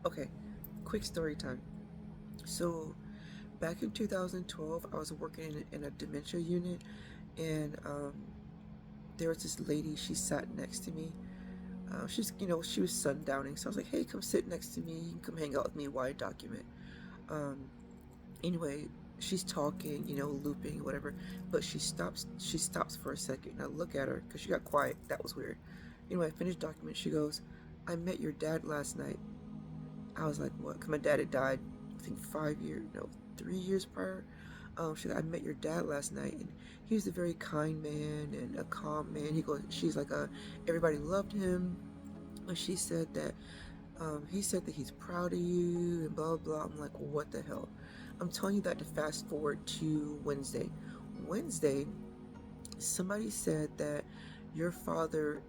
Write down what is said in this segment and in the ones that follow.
Okay, quick story time. So, back in 2012, I was working in a dementia unit, and there was this lady. She sat next to me. She was sundowning, so I was like, "Hey, come sit next to me. You can come hang out with me while I document." Um, anyway, she's talking, looping, whatever. But she stops. She stops for a second, and I look at her because she got quiet. That was weird. Anyway, I finished document. She goes, "I met your dad last night." I was like, "What?" Because my dad had died, I think 5 years, no, 3 years prior. She's like, "I met your dad last night, and he was a very kind man and a calm man." She's like, everybody loved him. And she said that, he said that he's proud of you and blah, blah. I'm like, what the hell? I'm telling you that to fast forward to Wednesday. Wednesday, somebody said that your father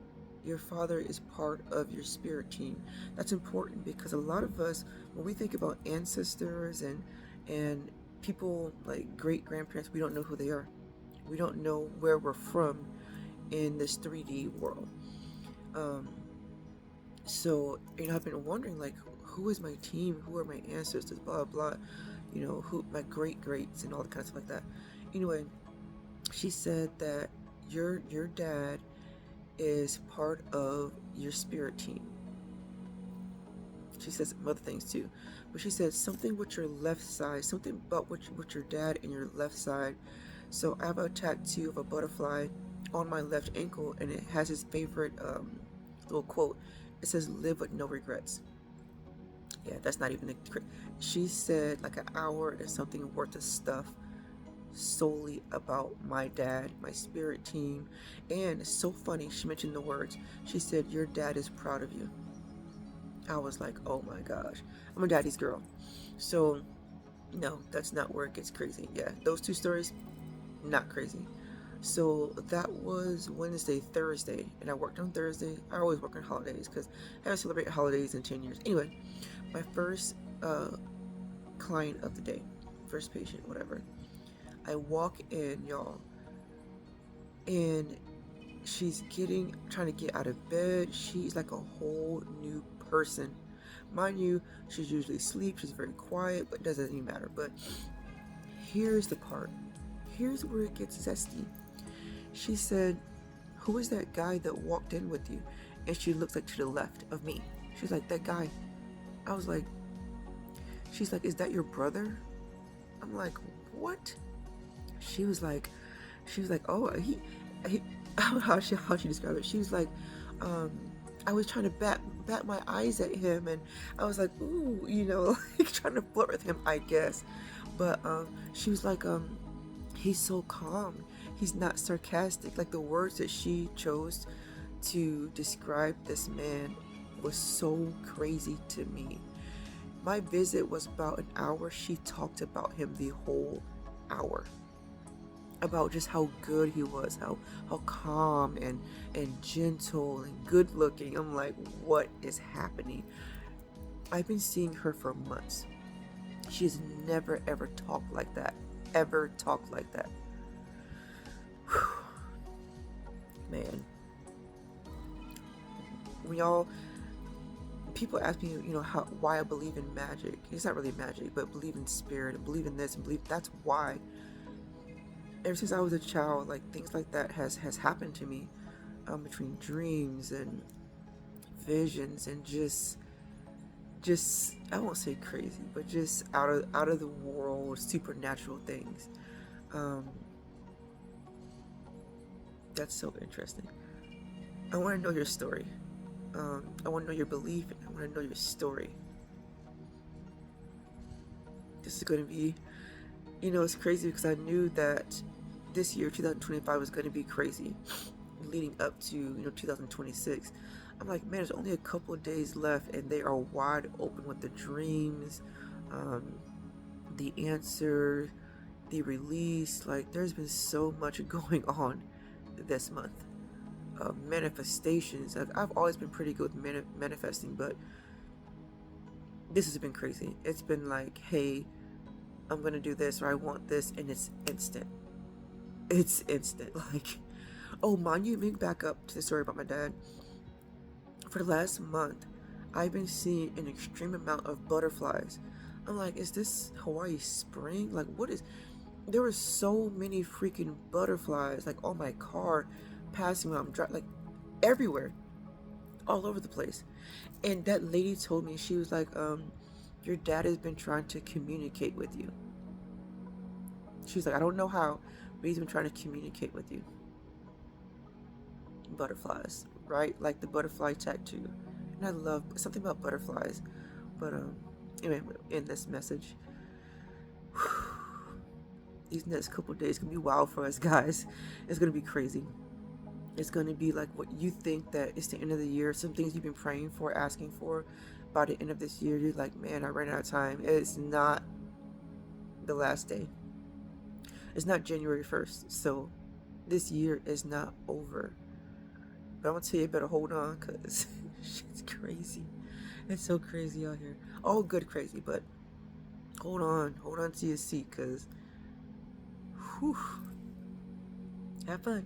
your father is part of your spirit team. That's important because a lot of us, when we think about ancestors and people like great grandparents, we don't know who they are. We don't know where we're from in this 3D world. um I've been wondering, like, who is my team, who are my ancestors, blah blah, who my great greats and all the kind of stuff like that. Anyway, she said that your dad is part of your spirit team. She says some other things too, but she said something with your left side, something about with your dad and your left side. So I have a tattoo of a butterfly on my left ankle, and it has his favorite little quote. It says, "Live with no regrets." Yeah, that's not even a. She said like an hour and something worth of stuff solely about my dad, my spirit team. And it's so funny, she mentioned the words. She said, "Your dad is proud of you." I was like, oh my gosh. I'm a daddy's girl. So, no, that's not where it gets crazy. Yeah, those two stories, not crazy. So that was Wednesday, Thursday, and I worked on Thursday. I always work on holidays because I haven't celebrated holidays in 10 years. Anyway, my first client of the day, first patient, whatever. I walk in, y'all, and she's trying to get out of bed. She's like a whole new person. Mind you, she's usually asleep. She's very quiet, but it doesn't even matter. But here's the part. Here's where it gets zesty. She said, "Who is that guy that walked in with you?" And she looks like to the left of me. She's like, "That guy." I was like, she's like, "Is that your brother?" I'm like, "What?" She was like, "Oh, he how she described it. She was like, um, I was trying to bat my eyes at him, and I was like, ooh, like trying to flirt with him, I guess. But she was like, he's so calm. He's not sarcastic. Like the words that she chose to describe this man was so crazy to me. My visit was about an hour. She talked about him the whole hour, about just how good he was, how calm and gentle and good looking. I'm like, what is happening? I've been seeing her for months. She's never ever talked like that. Ever talked like that. Man, we all people ask me, how why I believe in magic. It's not really magic, but believe in spirit and believe in this and believe that's why. Ever since I was a child, like things like that has happened to me, between dreams and visions and just I won't say crazy, but just out of the world supernatural things. Um, that's so interesting. I want to know your story. I want to know your belief, and I want to know your story. This is going to be, it's crazy because I knew that this year, 2025, was going to be crazy, leading up to 2026. I'm like, man, there's only a couple of days left, and they are wide open with the dreams, um, the answer, the release. Like, there's been so much going on this month. Manifestations. I've always been pretty good with manifesting, but this has been crazy. It's been like, hey, I'm gonna do this or I want this, and it's instant. It's instant. Like, oh, mind you, let me back up to the story about my dad. For the last month, I've been seeing an extreme amount of butterflies. I'm like, is this Hawaii spring? Like, what is. There were so many freaking butterflies, like on my car, passing when I'm driving, like everywhere, all over the place. And that lady told me, she was like, your dad has been trying to communicate with you. She's like, I don't know how, but he's been trying to communicate with you. Butterflies, right? Like the butterfly tattoo. And I love something about butterflies. But anyway, in this message, these next couple days gonna be wild for us guys. It's gonna be crazy. It's gonna be like what you think that it's the end of the year. Some things you've been praying for, asking for, by the end of this year, you're like, man, I ran out of time. It's not the last day. It's not January 1st, so this year is not over. But I'm gonna tell you, better hold on, cause shit's crazy. It's so crazy out here. All good crazy, but hold on to your seat, cause whew, have fun.